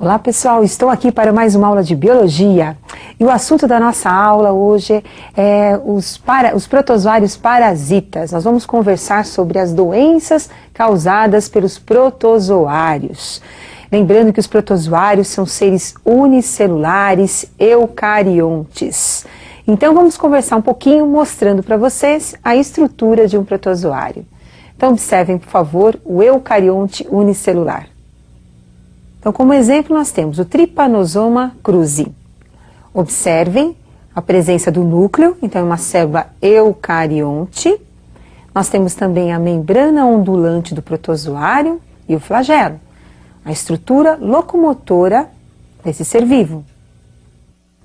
Olá pessoal, estou aqui para mais uma aula de Biologia e o assunto da nossa aula hoje é os protozoários parasitas. Nós vamos conversar sobre as doenças causadas pelos protozoários. Lembrando que os protozoários são seres unicelulares eucariontes. Então vamos conversar um pouquinho mostrando para vocês a estrutura de um protozoário. Então observem, por favor, o eucarionte unicelular. Então, como exemplo, nós temos o Trypanosoma cruzi. Observem a presença do núcleo, então é uma célula eucarionte. Nós temos também a membrana ondulante do protozoário e o flagelo, a estrutura locomotora desse ser vivo.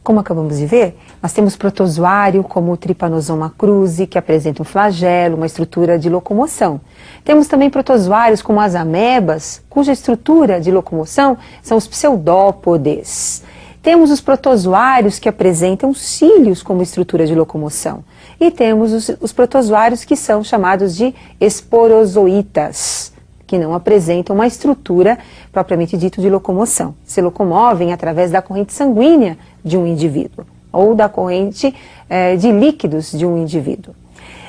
Como acabamos de ver, nós temos protozoário como o Trypanosoma cruzi, que apresenta um flagelo, uma estrutura de locomoção. Temos também protozoários como as amebas, cuja estrutura de locomoção são os pseudópodes. Temos os protozoários que apresentam cílios como estrutura de locomoção. E temos os protozoários que são chamados de esporozoítas, que não apresentam uma estrutura propriamente dita de locomoção. Se locomovem através da corrente sanguínea de um indivíduo ou da corrente de líquidos de um indivíduo.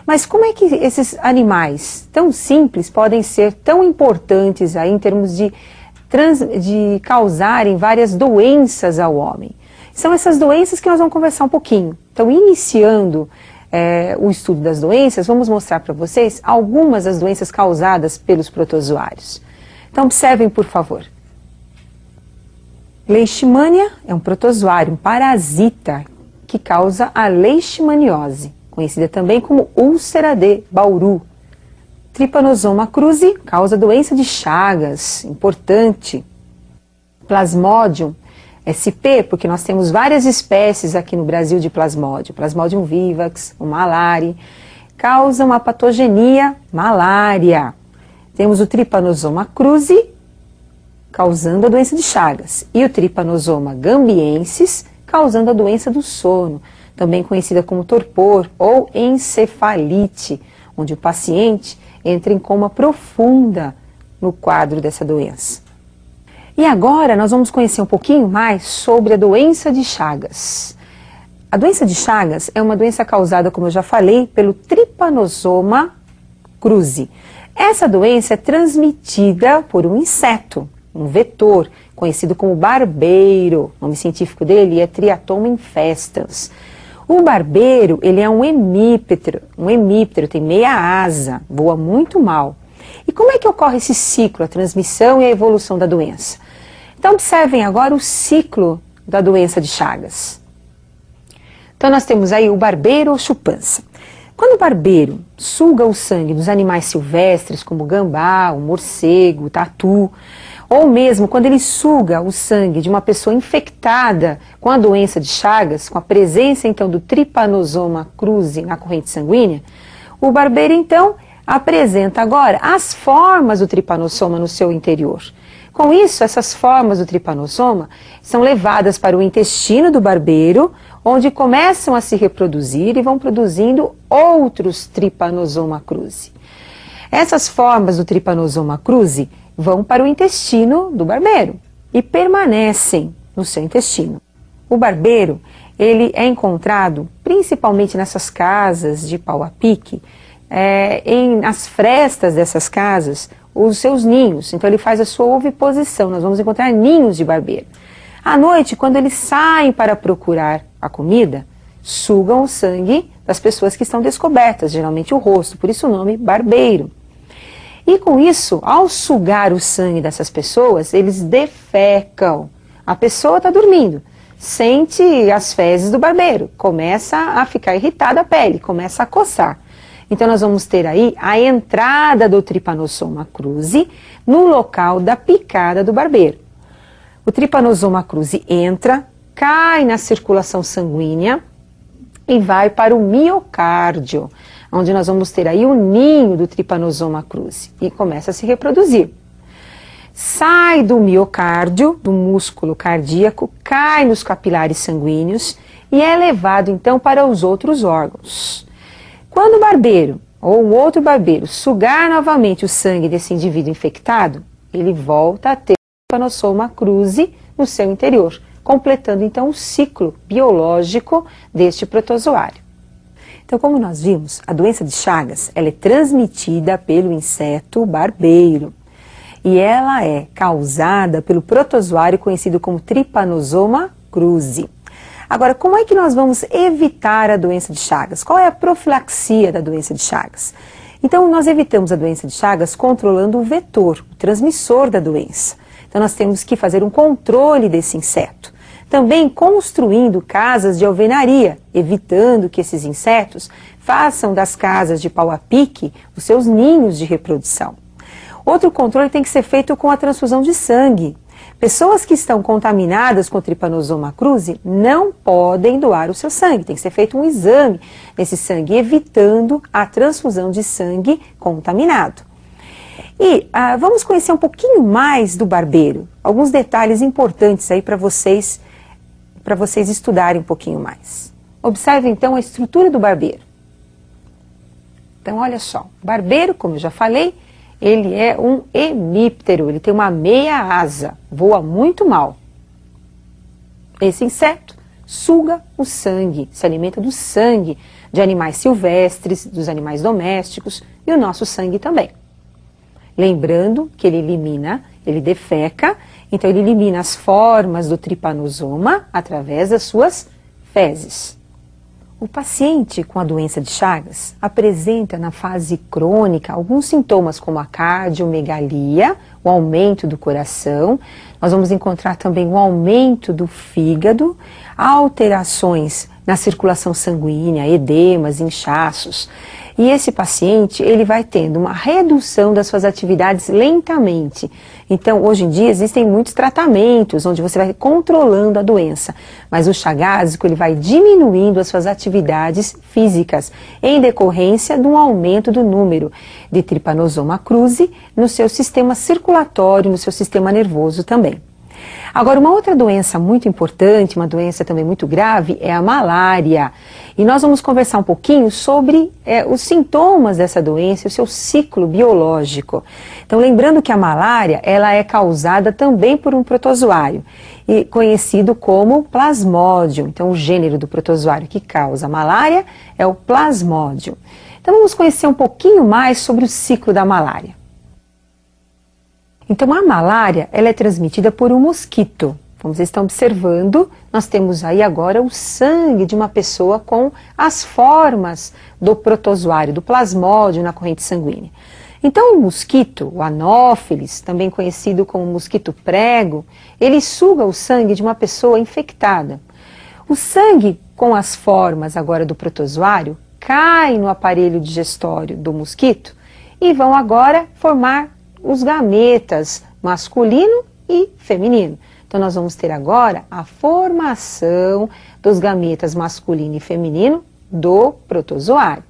Mas como é que esses animais tão simples podem ser tão importantes aí em termos de causarem várias doenças ao homem? São essas doenças que nós vamos conversar um pouquinho. Então, iniciando o estudo das doenças, vamos mostrar para vocês algumas das doenças causadas pelos protozoários. Então, observem, por favor. Leishmania é um protozoário, um parasita, que causa a leishmaniose, conhecida também como úlcera de Bauru. Trypanosoma cruzi causa doença de Chagas, importante. Plasmodium SP, porque nós temos várias espécies aqui no Brasil de plasmódio. Plasmodium vivax, o malari, causam a patogenia malária. Temos o Trypanosoma cruzi, causando a doença de Chagas, e o Trypanosoma gambiensis, causando a doença do sono, também conhecida como torpor ou encefalite, onde o paciente entra em coma profunda no quadro dessa doença. E agora nós vamos conhecer um pouquinho mais sobre a doença de Chagas. A doença de Chagas é uma doença causada, como eu já falei, pelo Trypanosoma cruzi. Essa doença é transmitida por um inseto, um vetor, conhecido como barbeiro. O nome científico dele é Triatoma infestans. O barbeiro, ele é um hemíptero, tem meia asa, voa muito mal. E como é que ocorre esse ciclo, a transmissão e a evolução da doença? Então observem agora o ciclo da doença de Chagas. Então nós temos aí o barbeiro ou chupança. Quando o barbeiro suga o sangue dos animais silvestres, como o gambá, o morcego, o tatu, ou mesmo quando ele suga o sangue de uma pessoa infectada com a doença de Chagas, com a presença então do Trypanosoma cruzi na corrente sanguínea, o barbeiro então apresenta agora as formas do Trypanosoma no seu interior. Com isso, essas formas do Trypanosoma são levadas para o intestino do barbeiro, onde começam a se reproduzir e vão produzindo outros Trypanosoma cruzi. Essas formas do Trypanosoma cruzi vão para o intestino do barbeiro e permanecem no seu intestino. O barbeiro, ele é encontrado principalmente nessas casas de pau a pique, nas frestas dessas casas, os seus ninhos. Então ele faz a sua oviposição, nós vamos encontrar ninhos de barbeiro. À noite, quando eles saem para procurar a comida, sugam o sangue das pessoas que estão descobertas, geralmente o rosto, por isso o nome barbeiro. E com isso, ao sugar o sangue dessas pessoas, eles defecam. A pessoa está dormindo, sente as fezes do barbeiro, começa a ficar irritada a pele, começa a coçar. Então nós vamos ter aí a entrada do Trypanosoma cruzi no local da picada do barbeiro. O Trypanosoma cruzi entra, cai na circulação sanguínea e vai para o miocárdio, onde nós vamos ter aí o ninho do Trypanosoma cruzi e começa a se reproduzir. Sai do miocárdio, do músculo cardíaco, cai nos capilares sanguíneos e é levado então para os outros órgãos. Quando o barbeiro ou o outro barbeiro sugar novamente o sangue desse indivíduo infectado, ele volta a ter o Trypanosoma cruzi no seu interior, completando então o ciclo biológico deste protozoário. Então, como nós vimos, a doença de Chagas ela é transmitida pelo inseto barbeiro e ela é causada pelo protozoário conhecido como Trypanosoma cruzi. Agora, como é que nós vamos evitar a doença de Chagas? Qual é a profilaxia da doença de Chagas? Então, nós evitamos a doença de Chagas controlando o vetor, o transmissor da doença. Então, nós temos que fazer um controle desse inseto. Também construindo casas de alvenaria, evitando que esses insetos façam das casas de pau a pique os seus ninhos de reprodução. Outro controle tem que ser feito com a transfusão de sangue. Pessoas que estão contaminadas com Trypanosoma cruzi não podem doar o seu sangue. Tem que ser feito um exame desse sangue, evitando a transfusão de sangue contaminado. E vamos conhecer um pouquinho mais do barbeiro. Alguns detalhes importantes aí para vocês estudarem um pouquinho mais. Observe então a estrutura do barbeiro. Então olha só, o barbeiro, como eu já falei, ele é um hemíptero, ele tem uma meia asa, voa muito mal. Esse inseto suga o sangue, se alimenta do sangue de animais silvestres, dos animais domésticos e o nosso sangue também. Lembrando que ele defeca, então ele elimina as formas do tripanosoma através das suas fezes. O paciente com a doença de Chagas apresenta na fase crônica alguns sintomas como a cardiomegalia, o aumento do coração. Nós vamos encontrar também o aumento do fígado, alterações na circulação sanguínea, edemas, inchaços. E esse paciente, ele vai tendo uma redução das suas atividades lentamente. Então, hoje em dia, existem muitos tratamentos onde você vai controlando a doença. Mas o chagásico, ele vai diminuindo as suas atividades físicas em decorrência de um aumento do número de Trypanosoma cruzi no seu sistema circulatório, no seu sistema nervoso também. Agora, uma outra doença muito importante, uma doença também muito grave, é a malária. E nós vamos conversar um pouquinho sobre os sintomas dessa doença e o seu ciclo biológico. Então, lembrando que a malária, ela é causada também por um protozoário, e conhecido como plasmódio. Então, o gênero do protozoário que causa a malária é o plasmódio. Então, vamos conhecer um pouquinho mais sobre o ciclo da malária. Então, a malária, ela é transmitida por um mosquito. Como vocês estão observando, nós temos aí agora o sangue de uma pessoa com as formas do protozoário, do plasmódio na corrente sanguínea. Então, o mosquito, o Anopheles, também conhecido como mosquito prego, ele suga o sangue de uma pessoa infectada. O sangue com as formas agora do protozoário cai no aparelho digestório do mosquito e vão agora formar os gametas masculino e feminino. Então, nós vamos ter agora a formação dos gametas masculino e feminino do protozoário.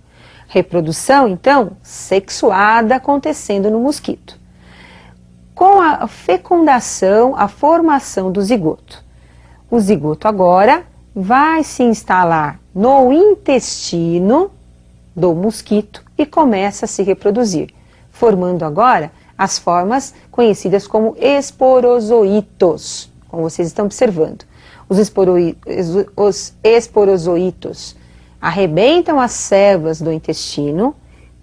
Reprodução, então, sexuada acontecendo no mosquito. Com a fecundação, a formação do zigoto. O zigoto agora vai se instalar no intestino do mosquito e começa a se reproduzir, formando agora as formas conhecidas como esporozoitos, como vocês estão observando. Os esporozoitos arrebentam as células do intestino,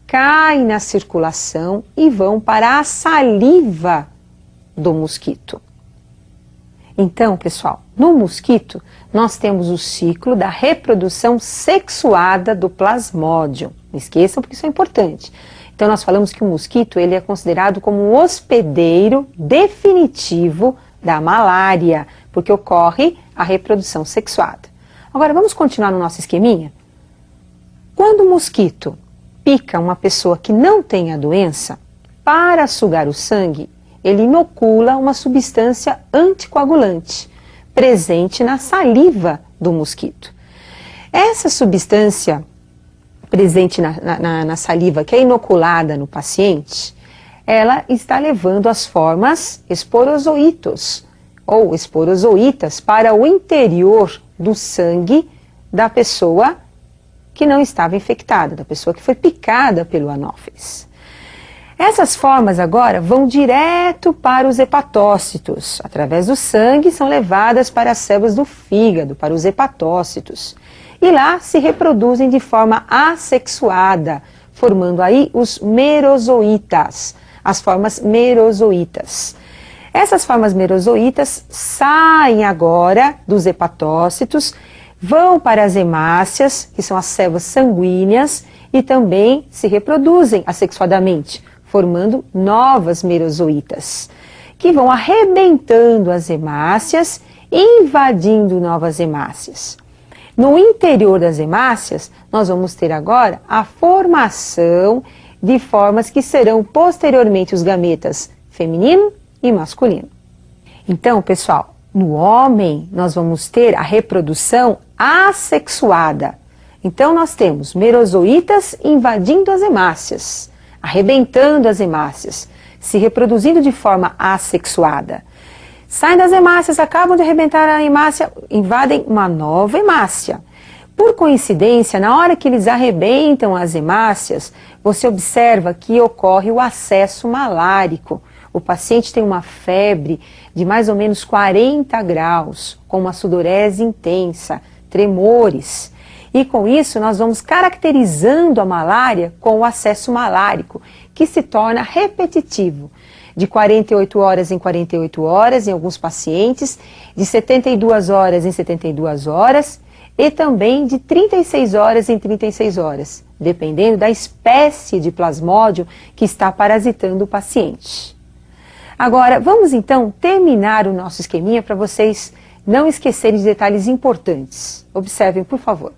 caem na circulação e vão para a saliva do mosquito. Então, pessoal, no mosquito nós temos o ciclo da reprodução sexuada do plasmódio. Não esqueçam, porque isso é importante. Então, nós falamos que o mosquito ele é considerado como um hospedeiro definitivo da malária, porque ocorre a reprodução sexuada. Agora, vamos continuar no nosso esqueminha? Quando o mosquito pica uma pessoa que não tem a doença, para sugar o sangue, ele inocula uma substância anticoagulante presente na saliva do mosquito. Essa substância presente na saliva, que é inoculada no paciente, ela está levando as formas esporozoitos ou esporozoitas para o interior do sangue da pessoa que não estava infectada, da pessoa que foi picada pelo Anopheles. Essas formas agora vão direto para os hepatócitos. Através do sangue são levadas para as células do fígado, para os hepatócitos. E lá se reproduzem de forma assexuada, formando aí os merozoítas, as formas merozoítas. Essas formas merozoítas saem agora dos hepatócitos, vão para as hemácias, que são as células sanguíneas, e também se reproduzem assexuadamente, formando novas merozoítas, que vão arrebentando as hemácias, invadindo novas hemácias. No interior das hemácias, nós vamos ter agora a formação de formas que serão posteriormente os gametas feminino e masculino. Então, pessoal, no homem nós vamos ter a reprodução assexuada. Então nós temos merozoítas invadindo as hemácias, arrebentando as hemácias, se reproduzindo de forma assexuada. Saem das hemácias, acabam de arrebentar a hemácia, invadem uma nova hemácia. Por coincidência, na hora que eles arrebentam as hemácias, você observa que ocorre o acesso malárico. O paciente tem uma febre de mais ou menos 40 graus, com uma sudorese intensa, tremores. E com isso nós vamos caracterizando a malária com o acesso malárico, que se torna repetitivo. De 48 horas em 48 horas em alguns pacientes, de 72 horas em 72 horas e também de 36 horas em 36 horas, dependendo da espécie de plasmódio que está parasitando o paciente. Agora, vamos então terminar o nosso esqueminha para vocês não esquecerem de detalhes importantes. Observem, por favor.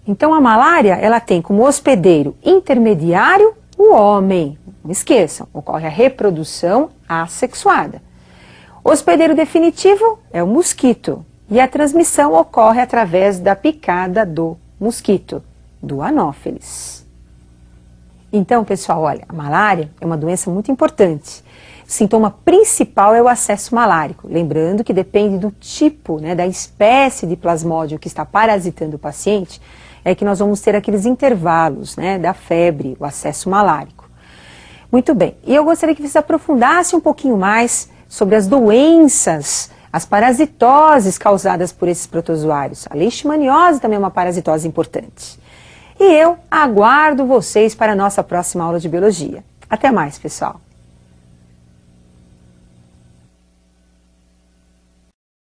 Então, a malária, ela tem como hospedeiro intermediário o homem. Não esqueçam, ocorre a reprodução assexuada. O hospedeiro definitivo é o mosquito e a transmissão ocorre através da picada do mosquito, do Anófeles. Então, pessoal, olha, a malária é uma doença muito importante. O sintoma principal é o acesso malárico. Lembrando que depende do tipo, da espécie de plasmódio que está parasitando o paciente, é que nós vamos ter aqueles intervalos, da febre, o acesso malárico. Muito bem, e eu gostaria que vocês aprofundassem um pouquinho mais sobre as doenças, as parasitoses causadas por esses protozoários. A leishmaniose também é uma parasitose importante. E eu aguardo vocês para a nossa próxima aula de biologia. Até mais, pessoal!